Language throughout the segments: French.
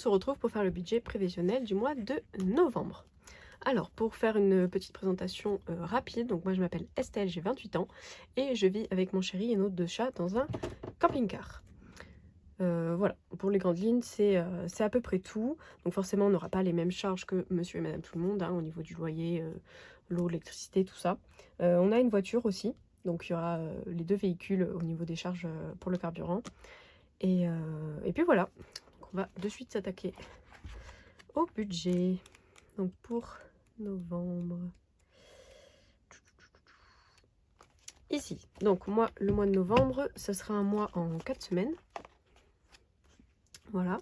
se retrouve pour faire le budget prévisionnel du mois de novembre. Alors, pour faire une petite présentation rapide, donc moi je m'appelle Estelle, j'ai 28 ans et je vis avec mon chéri et nos 2 chats dans un camping-car. Voilà, pour les grandes lignes, c'est à peu près tout. Donc forcément, on n'aura pas les mêmes charges que monsieur et madame tout le monde, hein, au niveau du loyer, l'eau, l'électricité, tout ça. On a une voiture aussi, donc il y aura les 2 véhicules au niveau des charges pour le carburant. Et puis voilà, donc on va de suite s'attaquer au budget. Donc pour novembre. Ici, donc moi, le mois de novembre, ce sera un mois en 4 semaines. Voilà.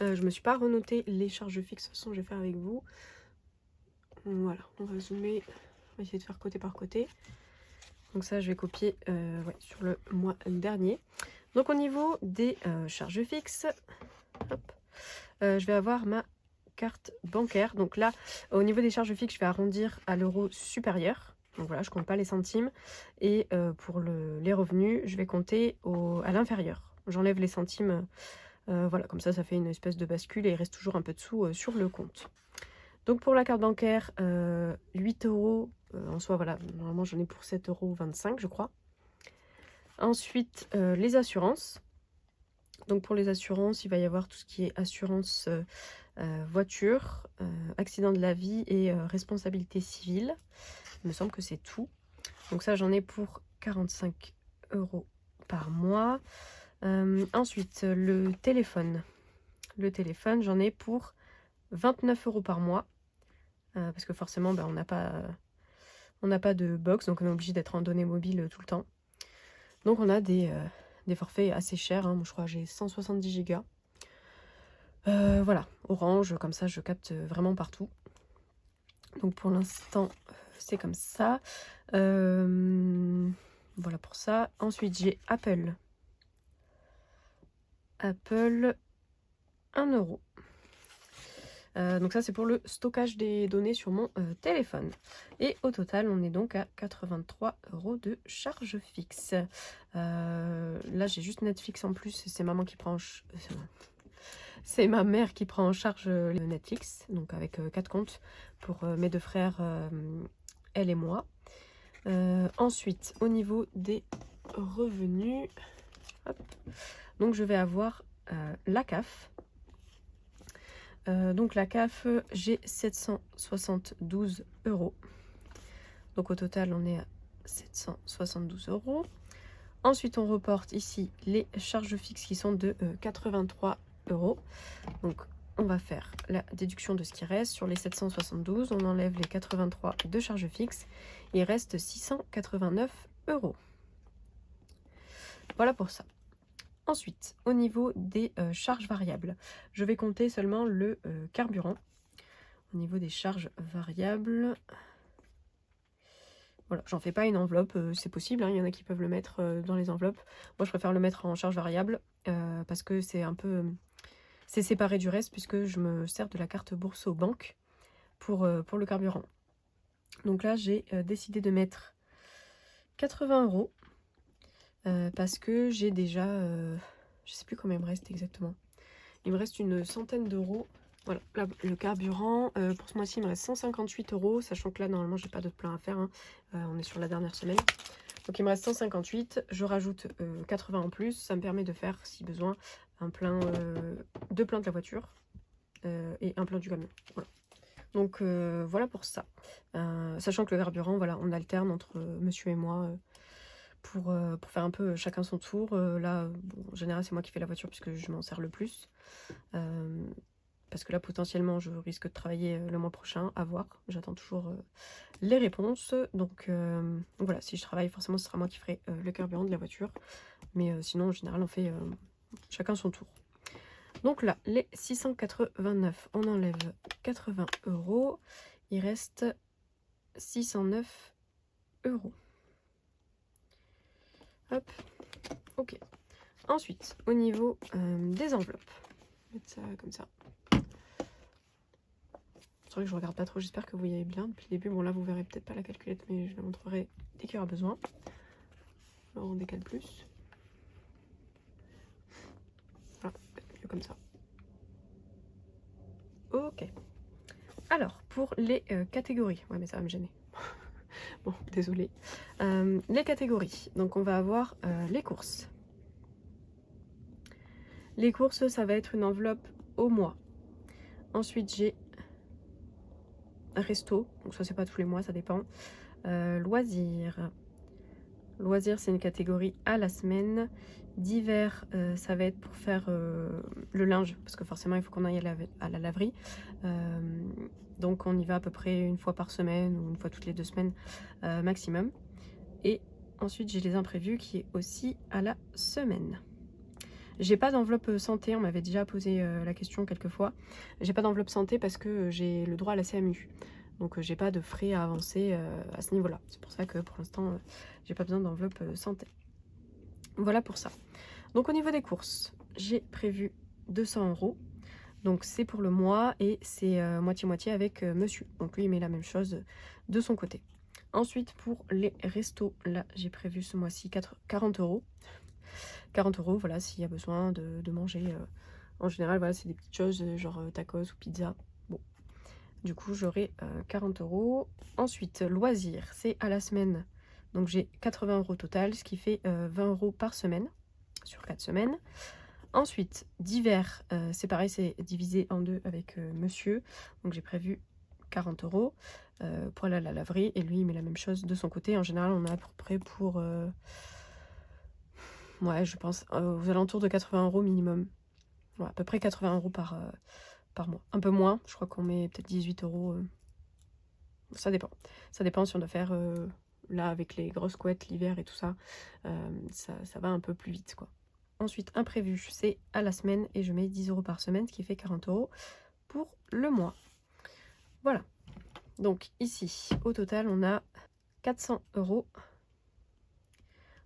Je me suis pas renoté les charges fixes, de toute façon je vais faire avec vous. Voilà, on va zoomer, on va essayer de faire côté par côté. Donc ça je vais copier ouais, sur le mois dernier. Donc au niveau des charges fixes, hop, je vais avoir ma carte bancaire. Donc là, au niveau des charges fixes, je vais arrondir à l'euro supérieur. Donc voilà, je compte pas les centimes. Et pour les revenus, je vais compter à l'inférieur. J'enlève les centimes. Voilà, comme ça fait une espèce de bascule et il reste toujours un peu de sous sur le compte. Donc pour la carte bancaire, 8 euros en soi, voilà, normalement j'en ai pour 7,25 € je crois. Ensuite, les assurances. Donc pour les assurances, il va y avoir tout ce qui est assurance voiture, accident de la vie et responsabilité civile. Il me semble que c'est tout. Donc ça, j'en ai pour 45 € par mois. Ensuite, le téléphone. Le téléphone, j'en ai pour 29 € par mois. Parce que forcément, on n'a pas de box, donc on est obligé d'être en données mobiles tout le temps. Donc on a des forfaits assez chers. Hein. Moi, je crois que j'ai 170 Go. Voilà, Orange, comme ça, je capte vraiment partout. Donc pour l'instant, c'est comme ça. Voilà pour ça. Ensuite, j'ai Apple. Apple, 1 €. Donc ça c'est pour le stockage des données sur mon téléphone. Et au total on est donc à 83 € de charge fixe. Là j'ai juste Netflix en plus, c'est maman qui prend c'est ma mère qui prend en charge le Netflix, donc avec 4 comptes pour mes 2 frères, elle et moi. Ensuite au niveau des revenus, hop, donc je vais avoir la CAF. Donc la CAF, j'ai 772 €. Donc au total, on est à 772 €. Ensuite, on reporte ici les charges fixes qui sont de 83 €. Donc on va faire la déduction de ce qui reste. Sur les 772, on enlève les 83 de charges fixes. Il reste 689 €. Voilà pour ça. Ensuite, au niveau des charges variables, je vais compter seulement le carburant. Au niveau des charges variables, voilà, j'en fais pas une enveloppe, c'est possible, hein, il y en a qui peuvent le mettre dans les enveloppes. Moi, je préfère le mettre en charge variable parce que c'est un peu... c'est séparé du reste puisque je me sers de la carte bourse aux banques pour le carburant. Donc là, j'ai décidé de mettre 80 € parce que j'ai déjà... je sais plus combien il me reste exactement. Il me reste une centaine d'euros. Voilà, là, le carburant, pour ce mois-ci, il me reste 158 €, sachant que là, normalement, j'ai pas d'autre plein à faire. Hein. On est sur la dernière semaine. Donc, il me reste 158. Je rajoute 80 en plus. Ça me permet de faire, si besoin, un plein, 2 pleins de la voiture et un plein du camion. Voilà. Donc, voilà pour ça. Sachant que le carburant, voilà, on alterne entre monsieur et moi pour faire un peu chacun son tour. Là, bon, en général, c'est moi qui fais la voiture puisque je m'en sers le plus. Parce que là, potentiellement, je risque de travailler le mois prochain, à voir. J'attends toujours les réponses. Donc voilà, si je travaille, forcément, ce sera moi qui ferai le carburant de la voiture. Mais sinon, en général, on fait chacun son tour. Donc là, les 689, on enlève 80 €. Il reste 609 €. Hop, ok. Ensuite, au niveau des enveloppes, je vais mettre ça comme ça. C'est vrai que je regarde pas trop, j'espère que vous voyez bien depuis le début. Bon là vous verrez peut-être pas la calculette, mais je la montrerai dès qu'il y aura besoin. Alors on décale plus. Voilà, peut-être mieux comme ça. Ok. Alors, pour les catégories. Ouais, mais ça va me gêner. Bon, désolé. Les catégories. Donc, on va avoir les courses. Les courses, ça va être une enveloppe au mois. Ensuite, j'ai resto. Donc, ça, c'est pas tous les mois, ça dépend. Loisirs. Loisirs, c'est une catégorie à la semaine. D'hiver, ça va être pour faire le linge, parce que forcément, il faut qu'on aille à la laverie. Donc, on y va à peu près une fois par semaine ou une fois toutes les 2 semaines maximum. Et ensuite, j'ai les imprévus qui est aussi à la semaine. J'ai pas d'enveloppe santé, on m'avait déjà posé la question quelques fois. J'ai pas d'enveloppe santé parce que j'ai le droit à la CMU. Donc j'ai pas de frais à avancer à ce niveau-là. C'est pour ça que pour l'instant, j'ai pas besoin d'enveloppe santé. Voilà pour ça. Donc au niveau des courses, j'ai prévu 200 €. Donc c'est pour le mois et c'est moitié-moitié avec monsieur. Donc lui il met la même chose de son côté. Ensuite pour les restos, là j'ai prévu ce mois-ci 40 €. 40 €, voilà, s'il y a besoin de manger. En général, voilà, c'est des petites choses genre tacos ou pizza. Bon, du coup, j'aurai 40 €. Ensuite, loisirs, c'est à la semaine. Donc, j'ai 80 € total, ce qui fait 20 € par semaine, sur 4 semaines. Ensuite, d'hiver, c'est pareil, c'est divisé en 2 avec monsieur. Donc, j'ai prévu 40 € pour aller à la laverie. Et lui, il met la même chose de son côté. En général, on a à peu près pour... ouais, je pense aux alentours de 80 € minimum. Ouais, à peu près 80 € par mois. Un peu moins, je crois qu'on met peut-être 18 €. Ça dépend. Ça dépend si on doit faire, là, avec les grosses couettes, l'hiver et tout ça, ça va un peu plus vite, quoi. Ensuite, imprévu, c'est à la semaine et je mets 10 € par semaine, ce qui fait 40 € pour le mois. Voilà. Donc ici, au total, on a 400 €.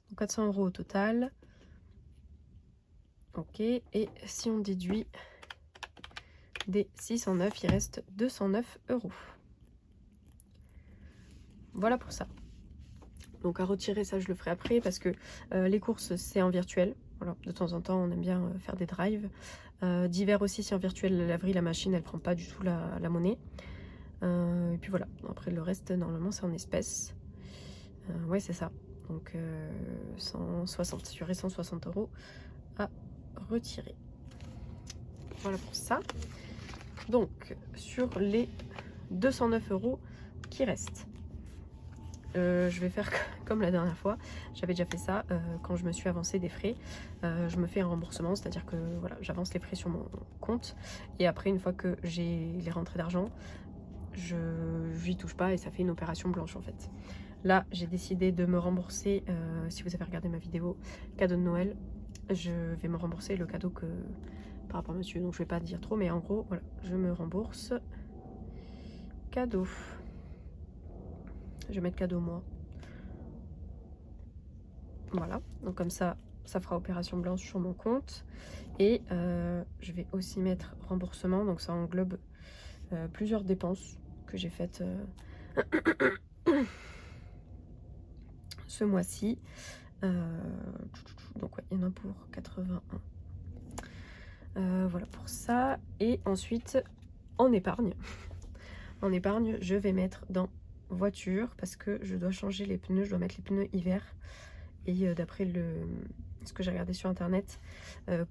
Donc 400 € au total. Ok, et si on déduit des 609, il reste 209 €. Voilà pour ça. Donc à retirer, ça je le ferai après parce que les courses c'est en virtuel. Voilà, de temps en temps on aime bien faire des drives. D'hiver aussi c'est en virtuel, la laverie, la machine elle prend pas du tout la monnaie. Et puis voilà, après le reste normalement c'est en espèces. Ouais c'est ça. Donc 160, il y aurait 160 € à retirer. Voilà pour ça. Donc sur les 209 € qui restent, je vais faire comme la dernière fois. J'avais déjà fait ça quand je me suis avancé des frais. Je me fais un remboursement, c'est-à-dire que voilà, j'avance les frais sur mon compte et après une fois que j'ai les rentrées d'argent, je n'y touche pas et ça fait une opération blanche en fait. Là j'ai décidé de me rembourser, si vous avez regardé ma vidéo cadeau de Noël, je vais me rembourser le cadeau que par rapport à monsieur, donc je vais pas dire trop, mais en gros voilà, je me rembourse cadeau. Je vais mettre cadeau moi. Voilà, donc comme ça, ça fera opération blanche sur mon compte. Et je vais aussi mettre remboursement, donc ça englobe plusieurs dépenses que j'ai faites ce mois-ci. Donc ouais, il y en a pour 81. Voilà pour ça. Et ensuite, en épargne. En épargne, je vais mettre dans voiture parce que je dois changer les pneus, je dois mettre les pneus hiver. Et d'après ce que j'ai regardé sur internet,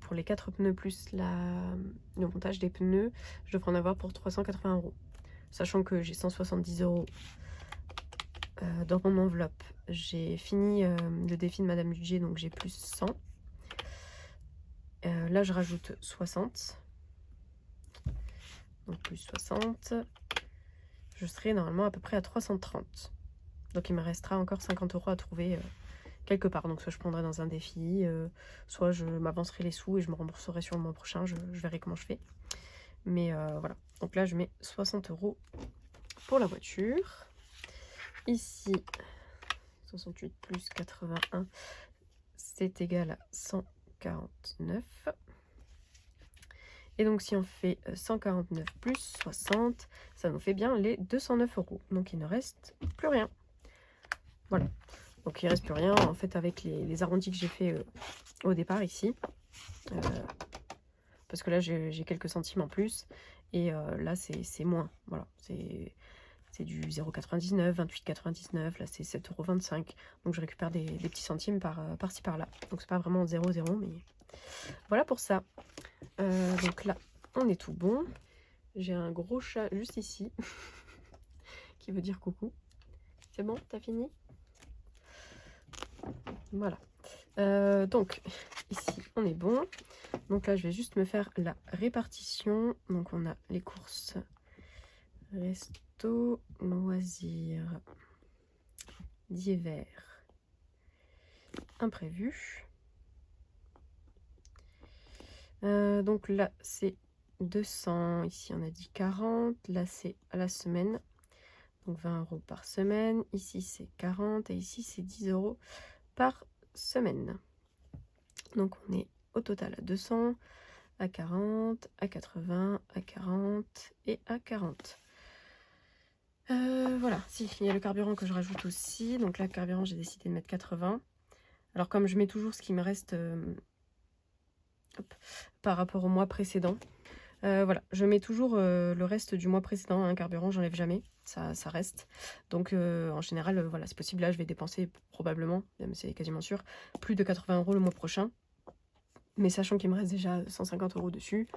pour les 4 pneus plus le montage des pneus, je devrais en avoir pour 380 €. Sachant que j'ai 170 € dans mon enveloppe. J'ai fini le défi de Madame Budget, donc j'ai plus 100. Là je rajoute 60. Donc plus 60. Je serai normalement à peu près à 330. Donc il me restera encore 50 € à trouver quelque part. Donc soit je prendrai dans un défi, soit je m'avancerai les sous et je me rembourserai sur le mois prochain. Je verrai comment je fais. Mais voilà. Donc là je mets 60 € pour la voiture. Ici 68 plus 81, c'est égal à 149. Et donc si on fait 149 plus 60, ça nous fait bien les 209 €. Donc il ne reste plus rien. Voilà. Donc il ne reste plus rien en fait avec les arrondis que j'ai fait au départ ici. Parce que là j'ai quelques centimes en plus. Et là, c'est moins. Voilà, c'est du 0,99, 28,99. Là, c'est 7,25 €. Donc, je récupère des petits centimes par-ci par-là. Donc, c'est pas vraiment 0,0, mais voilà pour ça. Donc là, on est tout bon. J'ai un gros chat juste ici qui veut dire coucou. C'est bon, t'as fini? Voilà. Donc, ici, on est bon. Donc là, je vais juste me faire la répartition. Donc, on a les courses resto, loisirs, divers, imprévus. Donc là, c'est 200. Ici, on a dit 40. Là, c'est à la semaine. Donc 20 € par semaine. Ici, c'est 40. Et ici, c'est 10 € par semaine. Donc, on est au total à 200, à 40, à 80, à 40 et à 40. Voilà, si, il y a le carburant que je rajoute aussi. Donc là, le carburant, j'ai décidé de mettre 80. Alors, comme je mets toujours ce qui me reste par rapport au mois précédent, voilà, je mets toujours le reste du mois précédent. Un carburant, j'enlève jamais, ça reste. Donc, en général, voilà, c'est possible. Là, je vais dépenser probablement, même c'est quasiment sûr, plus de 80 € le mois prochain. Mais sachant qu'il me reste déjà 150 € dessus,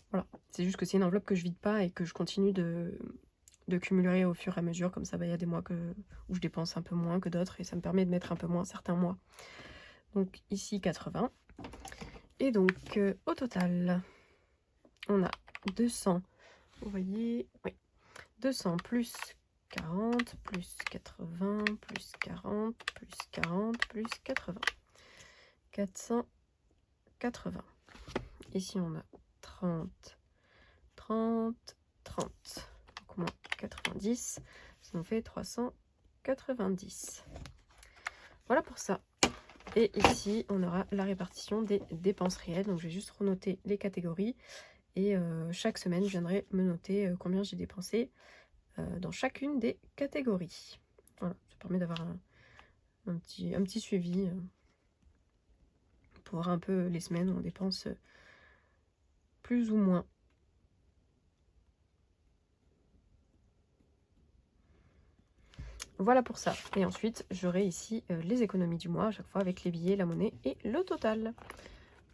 voilà. C'est juste que c'est une enveloppe que je vide pas et que je continue de cumuler au fur et à mesure. Comme ça, il y a des mois où je dépense un peu moins que d'autres et ça me permet de mettre un peu moins certains mois. Donc ici 80. Et donc au total, on a 200. Vous voyez, oui. 200 plus 40, plus 80, plus 40, plus 40, plus 80. 480. Ici, on a 30, 30, 30. Donc, moins 90. Ça nous fait 390. Voilà pour ça. Et ici, on aura la répartition des dépenses réelles. Donc, je vais juste renoter les catégories. Et chaque semaine, je viendrai me noter combien j'ai dépensé dans chacune des catégories. Voilà, ça permet d'avoir un petit suivi pour voir un peu les semaines où on dépense plus ou moins. Voilà pour ça. Et ensuite, j'aurai ici les économies du mois à chaque fois avec les billets, la monnaie et le total.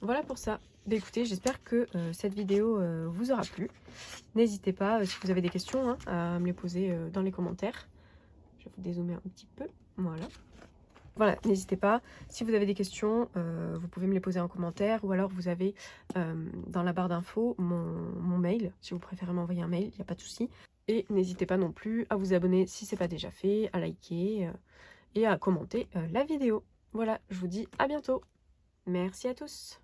Voilà pour ça. Bah, écoutez, j'espère que cette vidéo vous aura plu. N'hésitez pas, si vous avez des questions, hein, à me les poser dans les commentaires. Je vais vous dézoomer un petit peu. Voilà. Voilà, n'hésitez pas. Si vous avez des questions, vous pouvez me les poser en commentaire. Ou alors vous avez dans la barre d'infos mon mail. Si vous préférez m'envoyer un mail, il n'y a pas de souci. Et n'hésitez pas non plus à vous abonner si ce n'est pas déjà fait, à liker et à commenter la vidéo. Voilà, je vous dis à bientôt. Merci à tous.